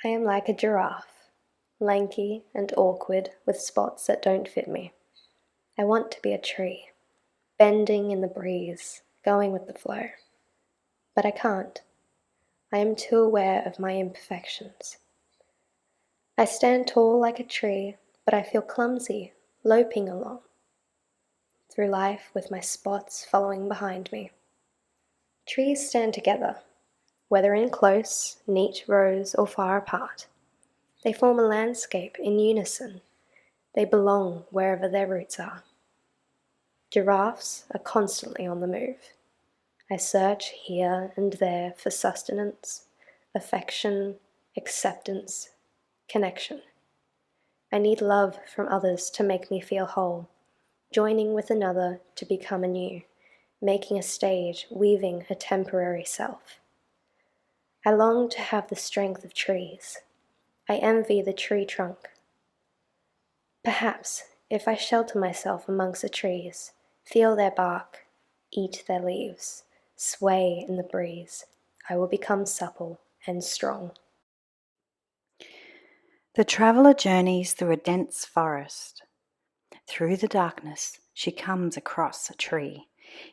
I am like a giraffe, lanky and awkward with spots that don't fit me. I want to be a tree, bending in the breeze, going with the flow. But I can't. I am too aware of my imperfections. I stand tall like a tree, but I feel clumsy, loping along through life with my spots following behind me. Trees stand together, whether in close, neat rows or far apart. They form a landscape in unison. They belong wherever their roots are. Giraffes are constantly on the move. I search here and there for sustenance, affection, acceptance, connection. I need love from others to make me feel whole, joining with another to become anew, making a stage, weaving a temporary self. I long to have the strength of trees. I envy the tree trunk. Perhaps, if I shelter myself amongst the trees, feel their bark, eat their leaves, sway in the breeze, I will become supple and strong. The traveller journeys through a dense forest. Through the darkness, she comes across a tree.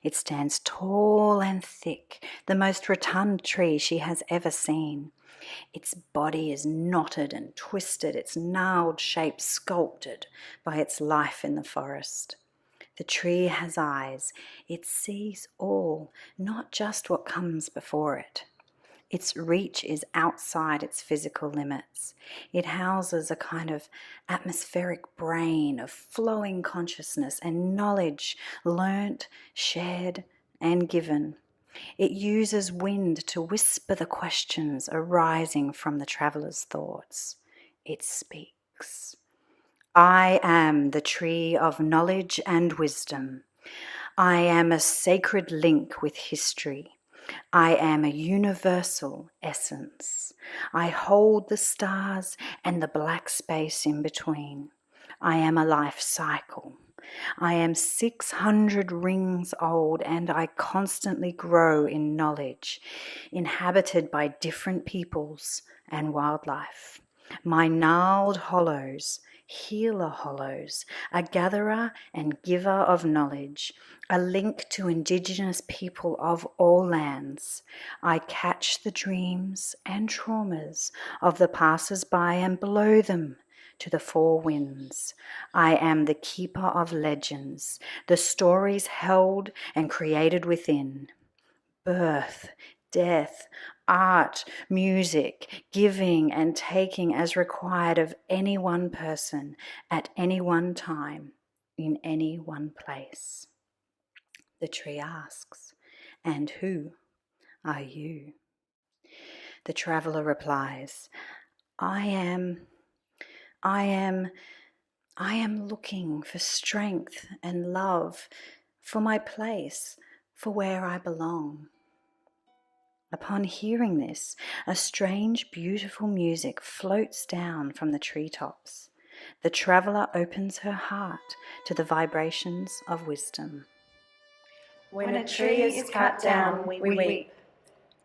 It stands tall and thick, the most rotund tree she has ever seen. Its body is knotted and twisted, its gnarled shape sculpted by its life in the forest. The tree has eyes. It sees all, not just what comes before it. Its reach is outside its physical limits. It houses a kind of atmospheric brain of flowing consciousness and knowledge learnt, shared, and given. It uses wind to whisper the questions arising from the traveller's thoughts. It speaks. I am the tree of knowledge and wisdom. I am a sacred link with history. I am a universal essence. I hold the stars and the black space in between. I am a life cycle. I am 600 rings old and I constantly grow in knowledge, inhabited by different peoples and wildlife. My gnarled hollows, healer hollows, a gatherer and giver of knowledge, a link to Indigenous people of all lands. I catch the dreams and traumas of the passers-by and blow them to the four winds. I am the keeper of legends, the stories held and created within. Birth, death, art, music, giving and taking as required of any one person at any one time, in any one place. The tree asks, and who are you? The traveller replies, I am looking for strength and love, for my place, for where I belong. Upon hearing this, a strange, beautiful music floats down from the treetops. The traveller opens her heart to the vibrations of wisdom. When a tree is cut down, we weep.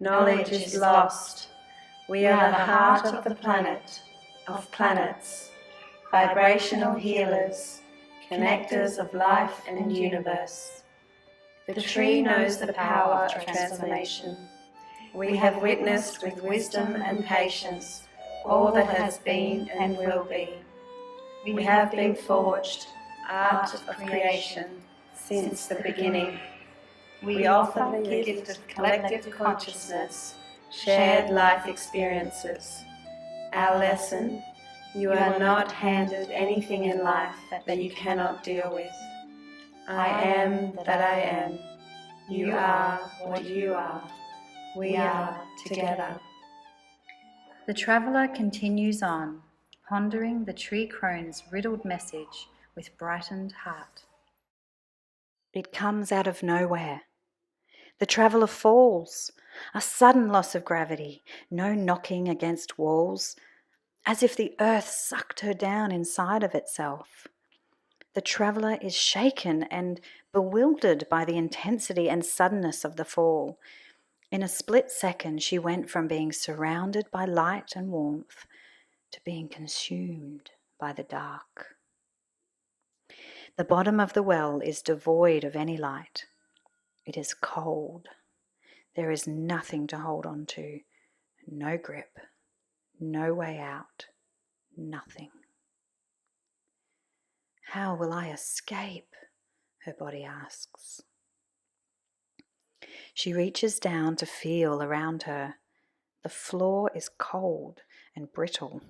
Knowledge is lost. We are the heart of the planet, of planets, vibrational healers, connectors of life and universe. The tree knows the power of transformation. We have witnessed with wisdom and patience all that has been and will be. We have been forged, art of creation, since the beginning. We offer the gift of collective consciousness, shared life experiences. Our lesson: you are not handed anything in life that you cannot deal with. I am that I am. You are what you are. We are together. The traveller continues on, pondering the tree crone's riddled message with brightened heart. It comes out of nowhere. The traveller falls, a sudden loss of gravity, no knocking against walls, as if the earth sucked her down inside of itself. The traveller is shaken and bewildered by the intensity and suddenness of the fall. In a split second, she went from being surrounded by light and warmth to being consumed by the dark. The bottom of the well is devoid of any light. It is cold. There is nothing to hold on to, no grip, no way out, nothing. How will I escape? Her body asks. She reaches down to feel around her. The floor is cold and brittle.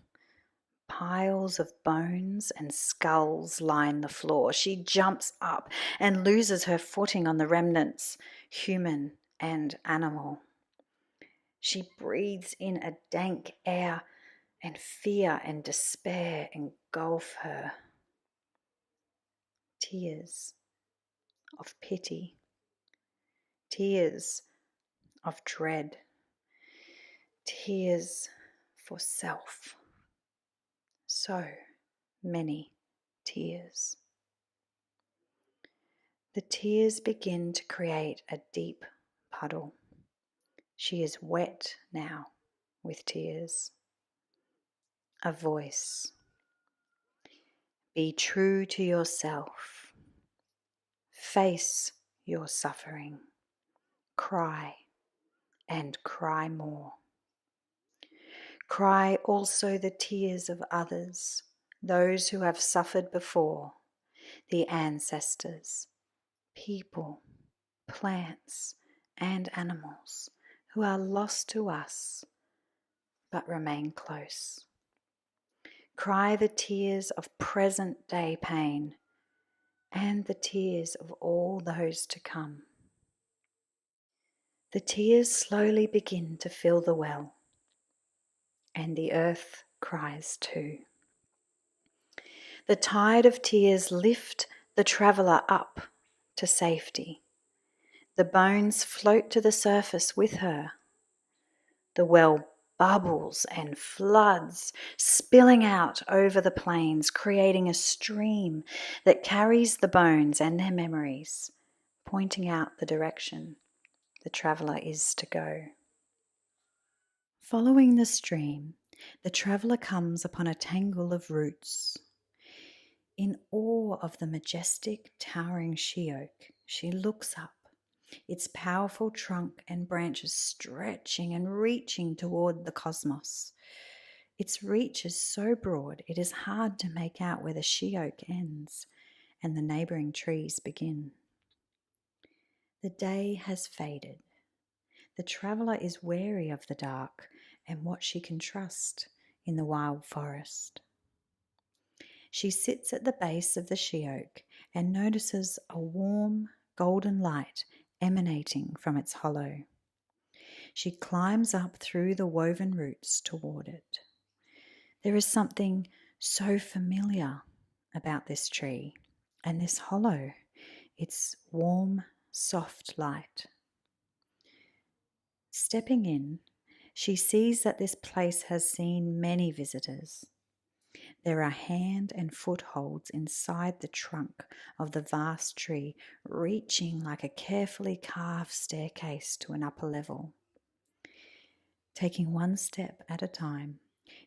Piles of bones and skulls line the floor. She jumps up and loses her footing on the remnants, human and animal. She breathes in a dank air, and fear and despair engulf her. Tears of pity, tears of dread, tears for self. So many tears. The tears begin to create a deep puddle. She is wet now with tears. A voice. Be true to yourself. Face your suffering. Cry and cry more. Cry also the tears of others, those who have suffered before, the ancestors, people, plants, and animals who are lost to us but remain close. Cry the tears of present day pain and the tears of all those to come. The tears slowly begin to fill the well, and the earth cries too. The tide of tears lift the traveller up to safety. The bones float to the surface with her. The well bubbles and floods, spilling out over the plains, creating a stream that carries the bones and their memories, pointing out the direction the traveller is to go. Following the stream, the traveller comes upon a tangle of roots. In awe of the majestic, towering she oak, she looks up, its powerful trunk and branches stretching and reaching toward the cosmos. Its reach is so broad it is hard to make out where the she oak ends and the neighbouring trees begin. The day has faded. The traveller is wary of the dark and what she can trust in the wild forest. She sits at the base of the she oak and notices a warm, golden light emanating from its hollow. She climbs up through the woven roots toward it. There is something so familiar about this tree and this hollow, its warm, soft light. Stepping in, she sees that this place has seen many visitors. There are hand and footholds inside the trunk of the vast tree, reaching like a carefully carved staircase to an upper level. Taking one step at a time,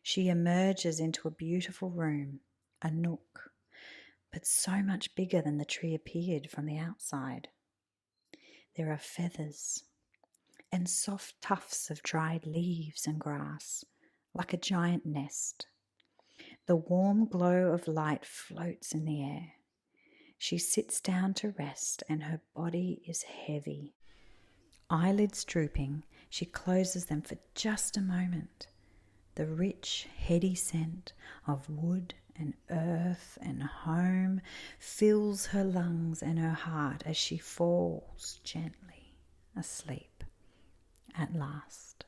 she emerges into a beautiful room, a nook, but so much bigger than the tree appeared from the outside. There are feathers and soft tufts of dried leaves and grass, like a giant nest. The warm glow of light floats in the air. She sits down to rest and her body is heavy. Eyelids drooping, she closes them for just a moment. The rich, heady scent of wood and earth and home fills her lungs and her heart as she falls gently asleep at last.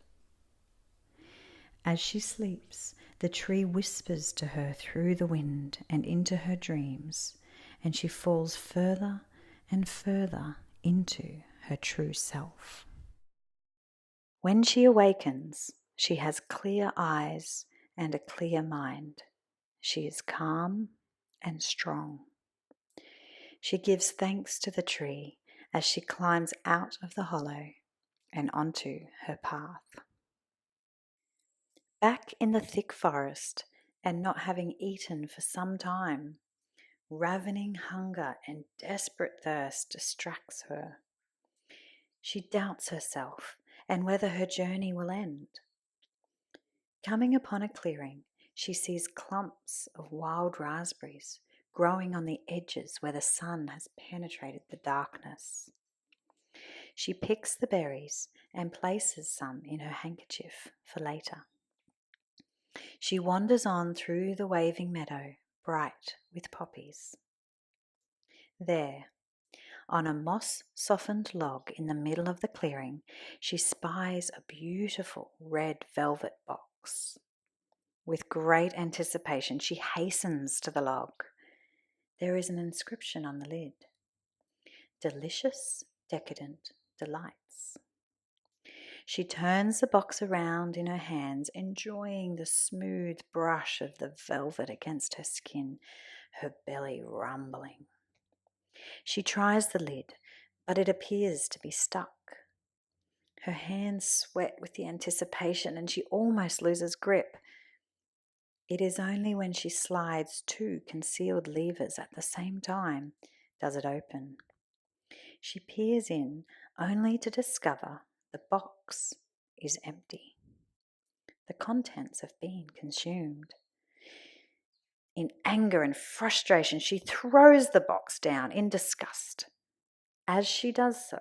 As she sleeps, the tree whispers to her through the wind and into her dreams, and she falls further and further into her true self. When she awakens, she has clear eyes and a clear mind. She is calm and strong. She gives thanks to the tree as she climbs out of the hollow and onto her path. Back in the thick forest, and not having eaten for some time, ravening hunger and desperate thirst distracts her. She doubts herself and whether her journey will end. Coming upon a clearing, she sees clumps of wild raspberries growing on the edges where the sun has penetrated the darkness. She picks the berries and places some in her handkerchief for later. She wanders on through the waving meadow, bright with poppies. There, on a moss-softened log in the middle of the clearing, she spies a beautiful red velvet box. With great anticipation, she hastens to the log. There is an inscription on the lid: "Delicious, decadent delights." She turns the box around in her hands, enjoying the smooth brush of the velvet against her skin, her belly rumbling. She tries the lid, but it appears to be stuck. Her hands sweat with the anticipation and she almost loses grip. It is only when she slides 2 concealed levers at the same time does it open. She peers in only to discover the box is empty. The contents have been consumed. In anger and frustration, she throws the box down in disgust. As she does so,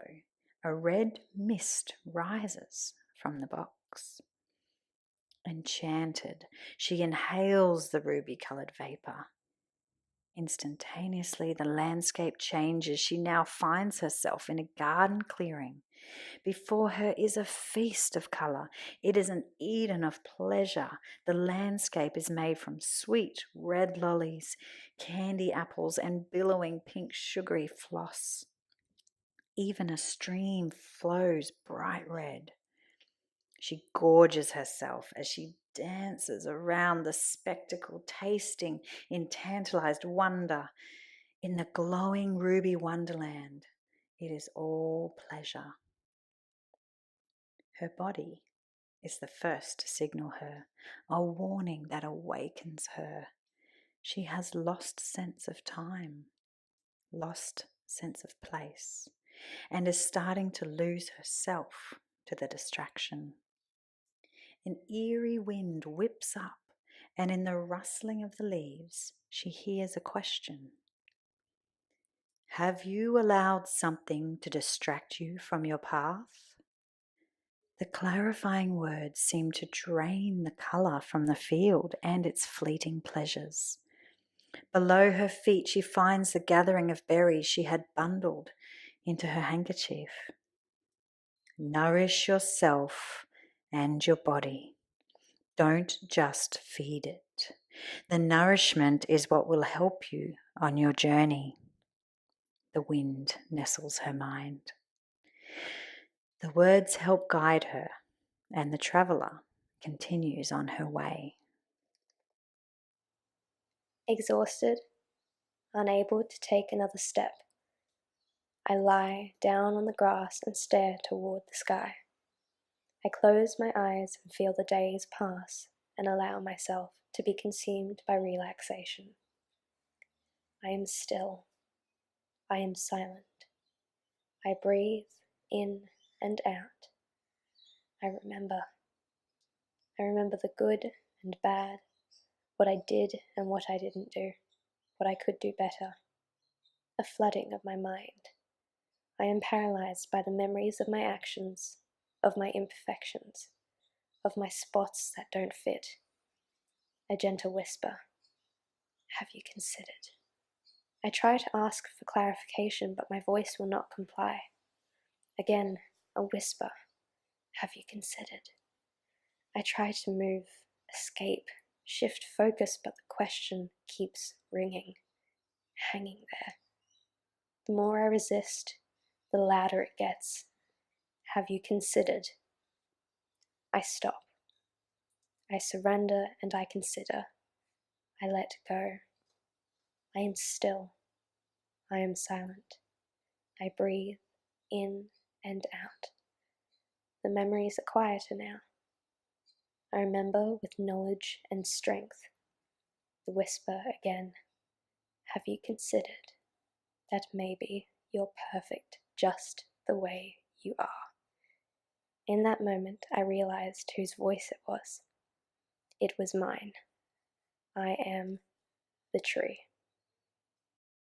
a red mist rises from the box. Enchanted, she inhales the ruby-coloured vapour. Instantaneously, the landscape changes. She now finds herself in a garden clearing. Before her is a feast of colour. It is an Eden of pleasure. The landscape is made from sweet red lollies, candy apples, and billowing pink sugary floss. Even a stream flows bright red. She gorges herself as she dances around the spectacle, tasting in tantalized wonder. In the glowing ruby wonderland, it is all pleasure. Her body is the first to signal her, a warning that awakens her. She has lost sense of time, lost sense of place, and is starting to lose herself to the distraction. An eerie wind whips up, and in the rustling of the leaves, she hears a question. Have you allowed something to distract you from your path? The clarifying words seem to drain the colour from the field and its fleeting pleasures. Below her feet she finds the gathering of berries she had bundled into her handkerchief. Nourish yourself and your body. Don't just feed it. The nourishment is what will help you on your journey. The wind nestles her mind. The words help guide her, and the traveller continues on her way. Exhausted, unable to take another step, I lie down on the grass and stare toward the sky. I close my eyes and feel the days pass and allow myself to be consumed by relaxation. I am still. I am silent. I breathe in and out. I remember. I remember the good and bad, what I did and what I didn't do, what I could do better. A flooding of my mind. I am paralyzed by the memories of my actions, of my imperfections, of my spots that don't fit. A gentle whisper. Have you considered? I try to ask for clarification, but my voice will not comply. Again, a whisper. Have you considered? I try to move, escape, shift focus, but the question keeps ringing, hanging there. The more I resist, the louder it gets. Have you considered? I stop. I surrender and I consider. I let go. I am still. I am silent. I breathe in and out. The memories are quieter now. I remember with knowledge and strength. The whisper again. Have you considered that maybe you're perfect just the way you are? In that moment, I realized whose voice it was. It was mine. I am the tree.